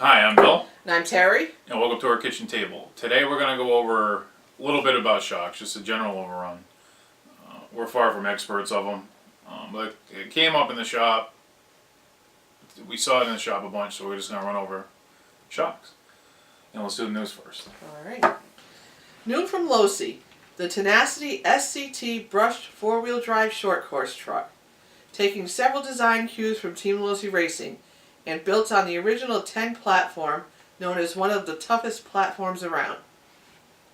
Hi, I'm Bill, And I'm Terry. and welcome to our kitchen table. Today we're going to go over a little bit about shocks, just a general overrun. We're far from experts of them, but it came up in the shop. We saw it in the shop a bunch, so we're just going to run over shocks. And let's do the news first. Alright. New from Losi, the Tenacity SCT brushed four-wheel drive short course truck. Taking several design cues from Team Losi Racing and built on the original 10 platform, known as one of the toughest platforms around.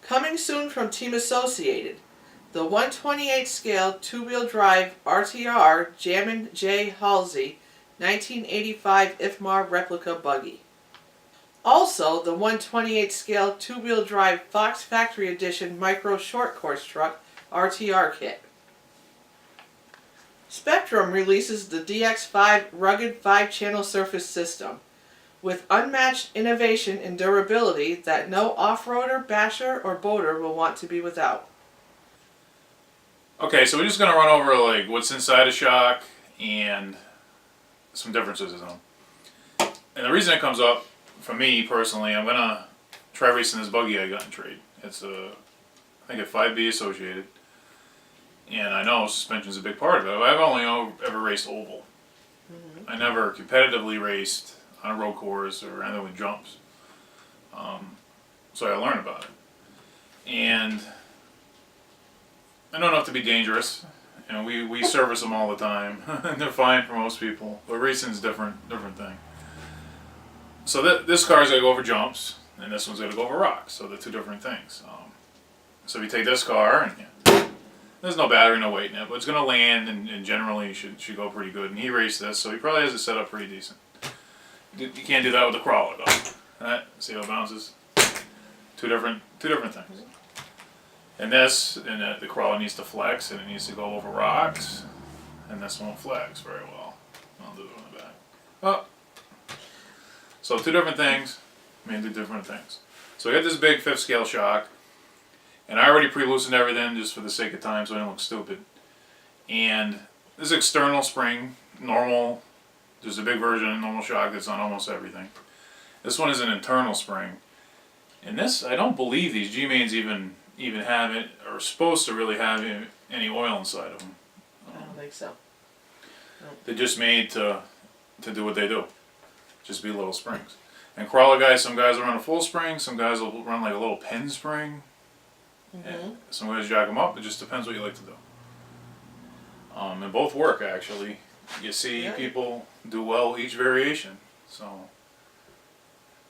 Coming soon from Team Associated, the 128 scale two-wheel drive RTR Jammin' J. Halsey 1985 IFMAR replica buggy. Also, the 128 scale two-wheel drive Fox Factory Edition micro short course truck RTR kit. Spectrum releases the DX5 rugged 5-channel surface system with unmatched innovation and durability that no off-roader, basher, or boater will want to be without. Okay, so we're just going to run over like what's inside a shock and some differences in them. And the reason it comes up for me personally, I'm going to try racing this buggy I got in trade. It's I think a 5B Associated. And I know suspension's a big part of it. I've only ever raced oval. Mm-hmm. I never competitively raced on a road course or anything with jumps. So I learned about it. And I know enough to be dangerous. And we service them all the time. And they're fine for most people. But racing's different thing. So this car's going to go over jumps, and this one's going to go over rocks. So they're two different things. So if you take this car, and there's no battery, no weight in it, but it's going to land, and generally should go pretty good. And he raced this, so he probably has it set up pretty decent. You can't do that with the crawler, though. See how it bounces? Two different things. And the crawler needs to flex, and it needs to go over rocks, and this won't flex very well. I'll do it on the back. Oh. So two different things, do different things. So we got this big 5th scale shock, and I already pre-loosened everything just for the sake of time so I don't look stupid. And this external spring, normal, there's a big version of normal shock that's on almost everything. This one is an internal spring. And this, I don't believe these G-Mains even have it, or supposed to really have any oil inside of them. I don't think so. No. They're just made to do what they do. Just be little springs. And crawler guys, some guys will run a full spring, some guys will run like a little pin spring. Mm-hmm. And some guys jack them up. It just depends what you like to do. And both work actually. You see people do well each variation. So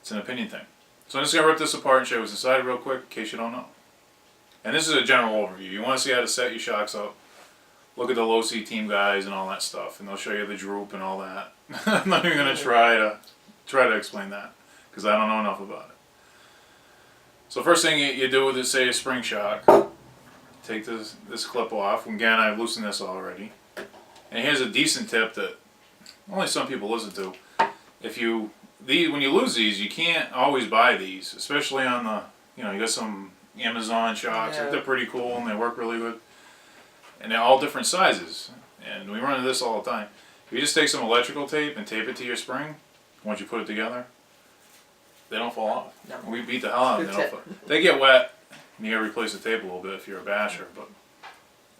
it's an opinion thing. So I'm just gonna rip this apart and show you what's inside real quick in case you don't know. And this is a general overview. You want to see how to set your shocks up. Look at the Losi team guys and all that stuff, and they'll show you the droop and all that. I'm not even gonna try to explain that because I don't know enough about it. So first thing you do with, say, a spring shock, take this clip off. Again, I've loosened this already. And here's a decent tip that only some people listen to. When you lose these, you can't always buy these, especially on the, you got some Amazon shocks. Yeah. They're pretty cool and they work really good. And they're all different sizes. And we run into this all the time. If you just take some electrical tape and tape it to your spring, once you put it together, they don't fall off. No. We beat the hell out of them. They get wet, and you gotta replace the tape a little bit if you're a basher, but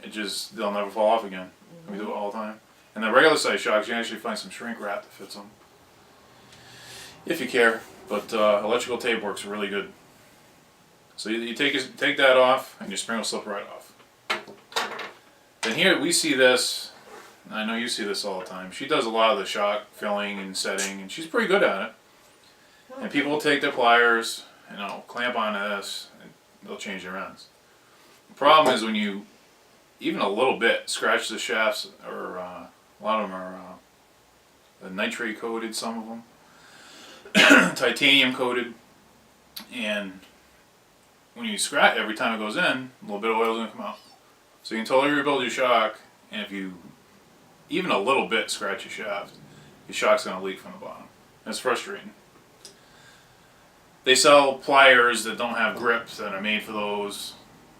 they'll never fall off again. Mm-hmm. We do it all the time. And the regular size shocks, you actually find some shrink wrap that fits them. If you care. But electrical tape works really good. So you take that off, and your spring will slip right off. Then here we see this. I know you see this all the time. She does a lot of the shock filling and setting, and she's pretty good at it. And people will take their pliers and they'll clamp onto this, and they'll change their ends. The problem is when you, even a little bit, scratch the shafts, or a lot of them are nitrate coated, some of them, titanium coated, and when you scratch, every time it goes in, a little bit of oil is going to come out. So you can totally rebuild your shock, and if you even a little bit scratch your shaft, your shock's going to leak from the bottom. It's frustrating. They sell pliers that don't have grips that are made for those.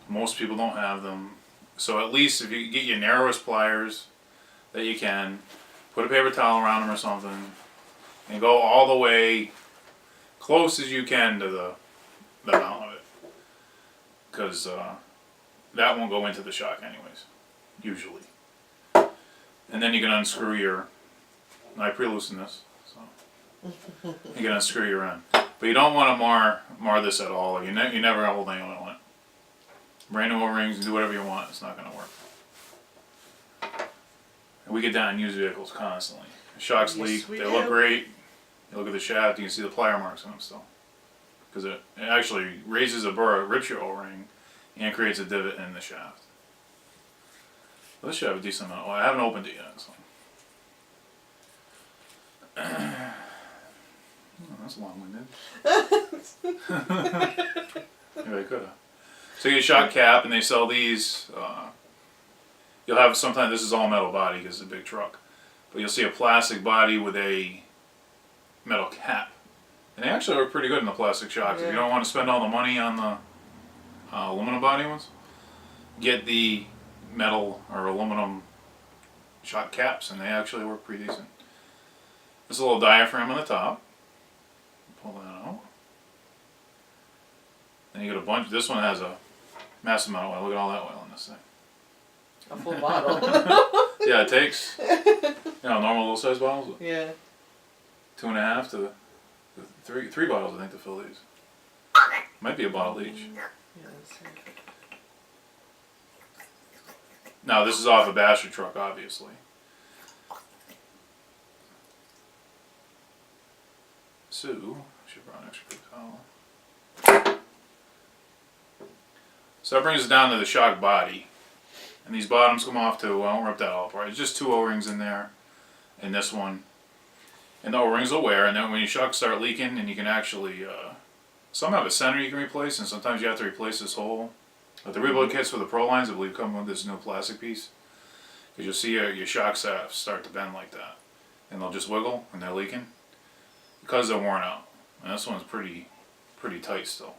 Most people don't have them. So at least if you get your narrowest pliers that you can, put a paper towel around them or something, and go all the way close as you can to the mount of it, because that won't go into the shock anyways, usually. And then you can unscrew your. I pre-loosen this, so you can unscrew your end. But you don't want to mar this at all. You never hold any oil on it. Brand new O-rings, do whatever you want. It's not going to work. And we get down and use vehicles constantly. The shocks Yes, leak. we They do. look great. You look at the shaft, you can see the plier marks on them still. Because it actually raises a burr, rips your O-ring, and creates a divot in the shaft. Well, this should have a decent amount of oil. I haven't opened it yet, so. Oh, that's long-winded. Maybe I could have. So you get a shock cap, and they sell these. You'll have sometimes this is all metal body because it's a big truck, but you'll see a plastic body with a metal cap, and they actually work pretty good in the plastic shocks. If you Yeah. don't want to spend all the money on the aluminum body ones, get the metal or aluminum shock caps, and they actually work pretty decent. There's a little diaphragm on the top. Pull that out. Then you get a bunch. This one has a massive amount of oil. Look at all that oil in this thing. A full bottle. Yeah, it takes normal little size bottles, Yeah. 2.5 to three bottles I think to fill these. Might be a bottle each. Yes. Now this is off a Basher truck, obviously. So should brought an extra paper towel. So that brings us down to the shock body. And these bottoms come off too. I won't rip that all apart. It's just 2 O-rings in there, and this one. And the O-rings will wear, and then when your shocks start leaking, and you can actually, some have a center you can replace, and sometimes you have to replace this whole. But the rebuild kits for the Pro lines, I believe, come with this new plastic piece. Because you'll see your shock shafts start to bend like that. And they'll just wiggle when they're leaking. Because they're worn out. And this one's pretty tight still.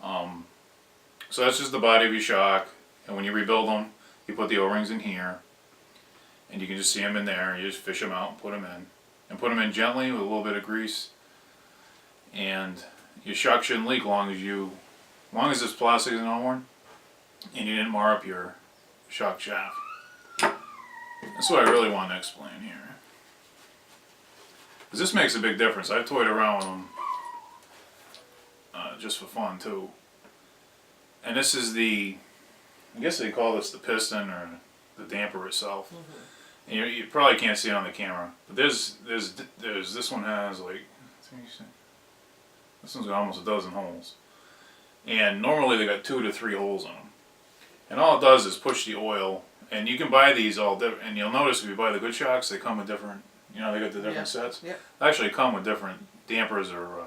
So that's just the body of your shock. And when you rebuild them, you put the O-rings in here. And you can just see them in there. You just fish them out and put them in. And put them in gently with a little bit of grease. And your shock shouldn't leak long as this plastic isn't all worn. And you didn't mar up your shock shaft. That's what I really want to explain here. Because this makes a big difference. I've toyed around with them just for fun too. And this is I guess they call this the piston or the damper itself. And you probably can't see it on the camera. But there's this one has like, this one's got almost a dozen holes. And normally they got 2 to 3 holes in them. And all it does is push the oil. And you can buy these all different. And you'll notice if you buy the good shocks, they come with different. They got the different sets. Yep. They actually come with different dampers or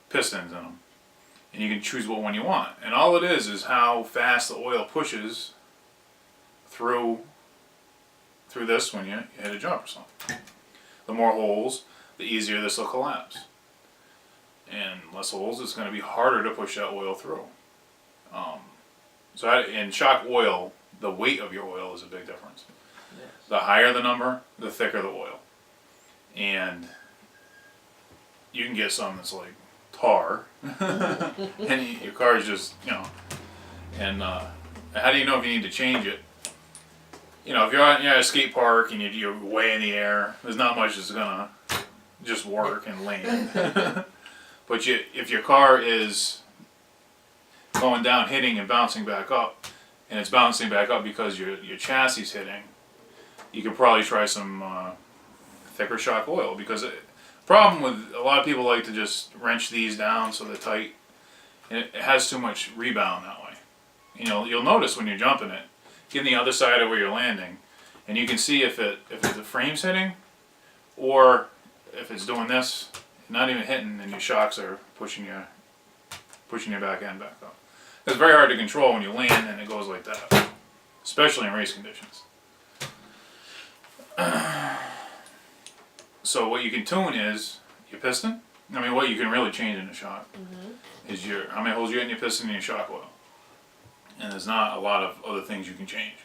pistons in them. And you can choose what one you want. And all it is how fast the oil pushes through this when you hit a jump or something. The more holes, the easier this will collapse. And less holes, it's going to be harder to push that oil through. In shock oil, the weight of your oil is a big difference. Yes. The higher the number, the thicker the oil. And you can get some that's like tar. And your car is just, And how do you know if you need to change it? If you're at a skate park and you're way in the air, there's not much that's going to just work and land. But if your car is going down, hitting and bouncing back up, and it's bouncing back up because your chassis is hitting, you could probably try some thicker shock oil. Because the problem with a lot of people like to just wrench these down so they're tight, and it has too much rebound that way. You'll notice when you're jumping it, get on the other side of where you're landing, and you can see if the frame's hitting, or if it's doing this, not even hitting, and your shocks are pushing your back end back up. It's very hard to control when you land and it goes like that, especially in race conditions. So what you can tune is your piston. What you can really change in the shock is how many holes you get in your piston and your shock oil. And there's not a lot of other things you can change.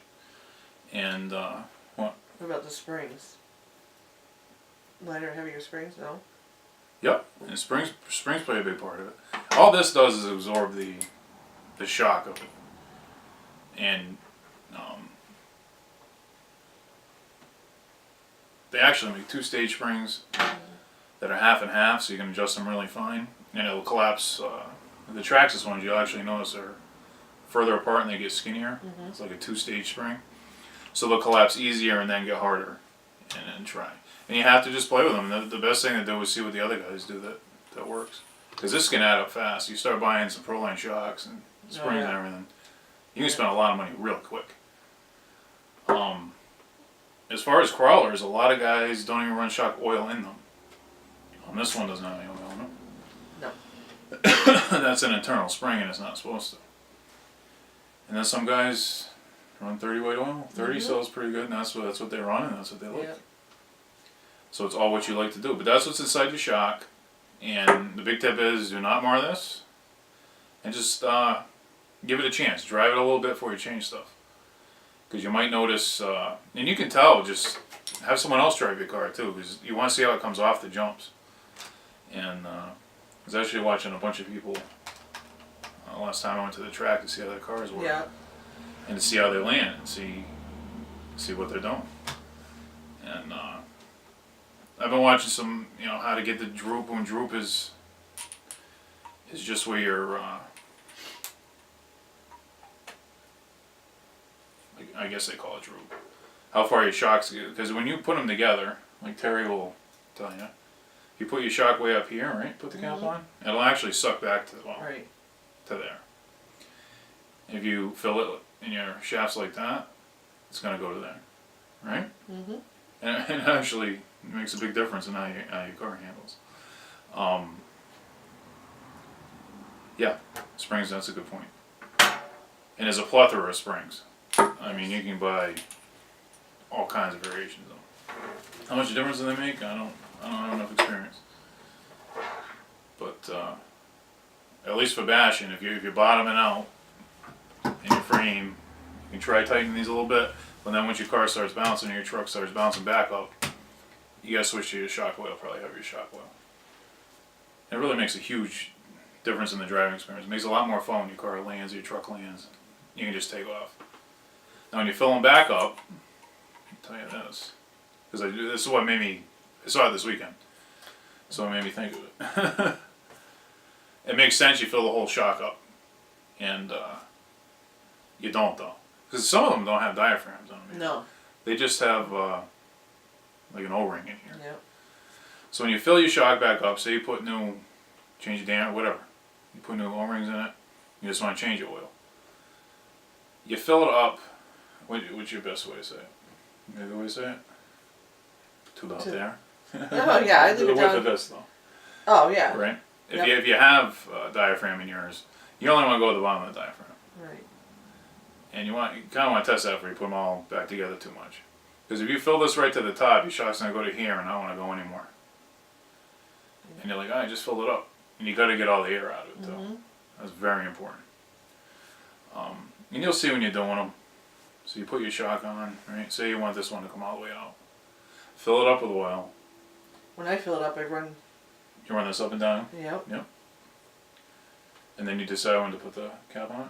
And what? What about the springs? lighter, heavier springs. No. Yep, and springs play a big part of it. All this does is absorb the shock of it, and they actually make 2-stage springs that are half and half, so you can adjust them really fine, and it'll collapse. The Traxxas ones you'll actually notice are further apart and they get skinnier. It's like a 2-stage spring, so they'll collapse easier and then get harder, and then try. And you have to just play with them. The best thing to do is see what the other guys do that works. Because this can add up fast. You start buying some Proline shocks and springs and everything, you can spend a lot of money real quick. As far as crawlers, a lot of guys don't even run shock oil in them. This one doesn't have any oil in it. No. That's an internal spring and it's not supposed to. And then some guys run 30 weight oil. 30 sells pretty good, and that's what they run, and that's what they like. Yeah. So it's all what you like to do. But that's what's inside your shock. And the big tip is do not mar this. And just give it a chance. Drive it a little bit before you change stuff. Because you might notice, and you can tell, just have someone else drive your car too, because you want to see how it comes off the jumps. And I was actually watching a bunch of people last time I went to the track to see how their cars work. Yeah. And to see how they land and see what they're doing. And I've been watching some, how to get the droop when droop is just where you're, I guess they call it droop. How far your shocks get, because when you put them together, like Terry will tell you, if you put your shock way up here, right, put the cap on, it'll actually suck back to Right. to there. If you fill it in your shafts like that, it's going to go to there, right? Mm-hmm. And it actually makes a big difference in how your car handles. Yeah, springs, that's a good point. And there's a plethora of springs. I mean, you can buy all kinds of variations of them. How much difference do they make? I don't have enough experience. But at least for bashing, if you're bottoming out in your frame, you can try tightening these a little bit. But then once your car starts bouncing and your truck starts bouncing back up, you gotta switch to your shock oil, probably heavier shock oil. It really makes a huge difference in the driving experience. It makes it a lot more fun when your car lands or your truck lands. You can just take off. Now when you fill them back up, I'll tell you this, because this is what made me, I saw it this weekend, so it made me think of it. It makes sense you fill the whole shock up, and you don't though. Because some of them don't have diaphragms on them. No. They just have like an O-ring in here. Yep. So when you fill your shock back up, say you put new, change your damn, whatever, you put new O-rings in it, you just want to change your oil. You fill it up, what's your best way to say it? Maybe the way to say it? To about there? Oh yeah, I leave The it width down. of this though, Oh yeah. right? Yep. If you have diaphragm in yours, you only want to go to the bottom of the diaphragm. Right. And you kind of want to test that before you put them all back together too much. Because if you fill this right to the top, your shock's going to go to here and I don't want to go anymore. And you're like, I just filled it up. And you got to get all the air out of it too. Mm-hmm. That's very important. And you'll see when you're doing them. So you put your shock on, right? Say you want this one to come all the way out. Fill it up with oil. When I fill it up, I run. You run this up and down. Yep. And then you decide when to put the cap on it.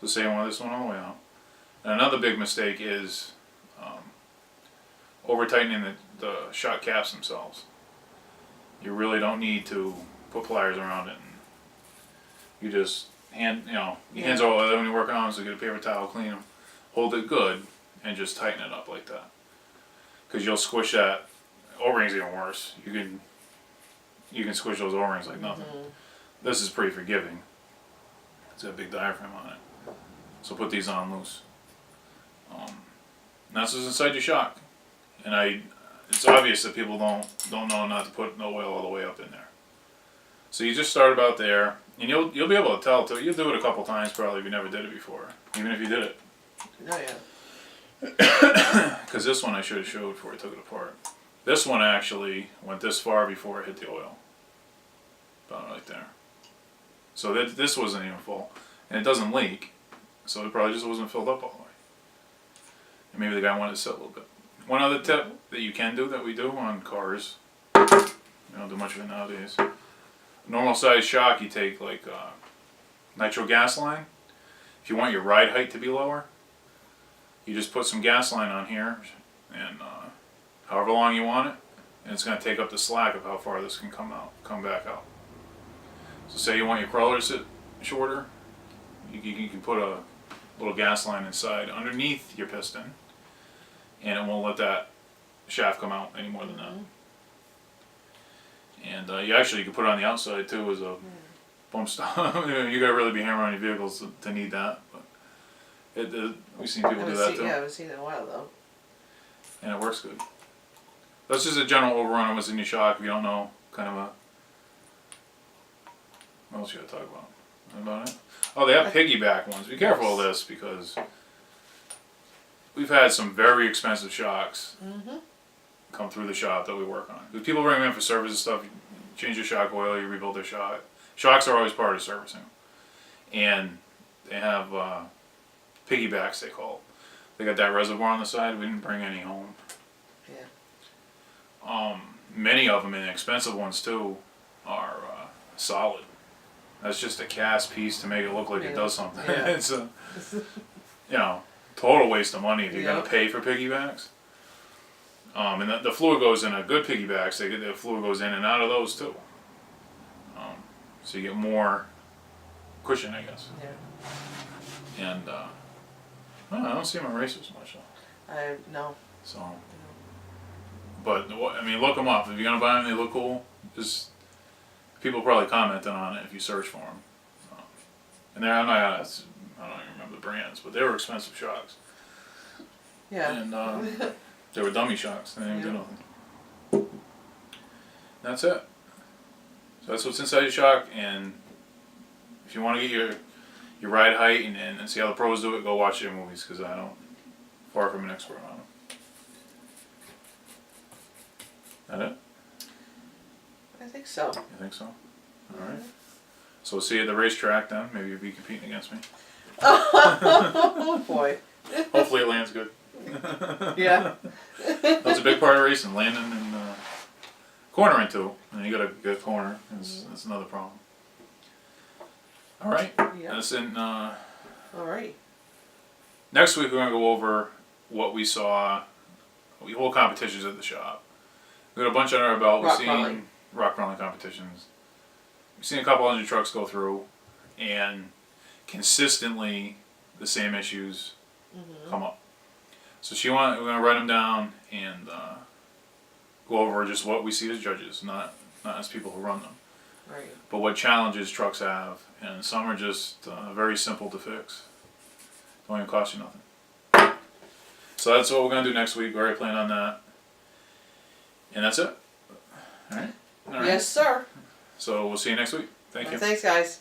So say you want this one all the way out. And another big mistake is over tightening the shock caps themselves. You really don't need to put pliers around it. And you just your hands are all when you work on them, so get a paper towel, clean them, hold it good, and just tighten it up like that. Because you'll squish that. O-rings even worse. You can squish those O-rings like nothing. This is pretty forgiving. It's got a big diaphragm on it. So put these on loose. And that's what's inside your shock. And it's obvious that people don't know not to put no oil all the way up in there. So you just start about there, and you'll be able to tell too. You'll do it a couple times probably if you never did it before, even if you did it. Oh yeah. Because this one I should have showed before I took it apart. This one actually went this far before it hit the oil. About right there. So this wasn't even full, and it doesn't leak, so it probably just wasn't filled up all the way. And maybe the guy wanted to sit a little bit one other tip that you can do that we do on cars, you don't do much of it nowadays. Normal size shock, you take like nitro gas line. If you want your ride height to be lower, you just put some gas line on here, and however long you want it, and it's going to take up the slack of how far this can come back out. So say you want your crawler to sit shorter, you can put a little gas line inside underneath your piston, and it won't let that shaft come out any more than that. And you can put it on the outside too as a bump stop. You gotta really be hammering on your vehicles to need that. But we've seen people do that too. Yeah, I haven't seen it in a while though. And it works good. That's just a general overrun of what's in your shock. If you don't know, kind of a. What else you gotta talk about it? Oh, they have piggyback ones. Be careful of this because we've had some very expensive shocks come through the shop that we work on. Because people bring them in for service and stuff. You change your shock oil, you rebuild their shock. Shocks are always part of servicing. And they have piggybacks, they call it. They got that reservoir on the side. We didn't bring any home. Yeah. Many of them, and expensive ones too, are solid. That's just a cast piece to make it look like it does something. Yeah. It's a, total waste of money if you're Yeah. gonna pay for piggybacks. And the fluid goes in a good piggybacks. The fluid goes in and out of those too. So you get more cushion, I guess. Yeah. And I don't see them in races much though. No. So, but I mean, look them up if you're gonna buy them. They look cool. Just people probably commented on it if you search for them. And I don't even remember the brands, but they were expensive shocks. Yeah. And they were dummy shocks. They didn't do nothing. That's it. So that's what's inside your shock. And if you want to get your ride height and see how the pros do it, go watch their movies because I don't. Far from an expert on it. That it? I think so. You think so? Alright. So we'll see you at the racetrack then. Maybe you'll be competing against me. Oh boy. Hopefully it lands good. Yeah. That's a big part of racing, landing and cornering too. And you got a good corner. That's another problem. Alright. Yeah. That's in Alright. next week we're gonna go over what we saw. We hold competitions at the shop. We got a bunch under our belt. We've seen rock crawling competitions. We've seen a couple hundred trucks go through, and consistently the same issues come up. So we're gonna write them down and go over just what we see as judges, not as people who run them, Right. but what challenges trucks have, and some are just very simple to fix. Don't even cost you nothing. So that's what we're gonna do next week. We already planned on that, and that's it. All right. Yes, sir. So we'll see you next week. Thank you. Thanks, guys.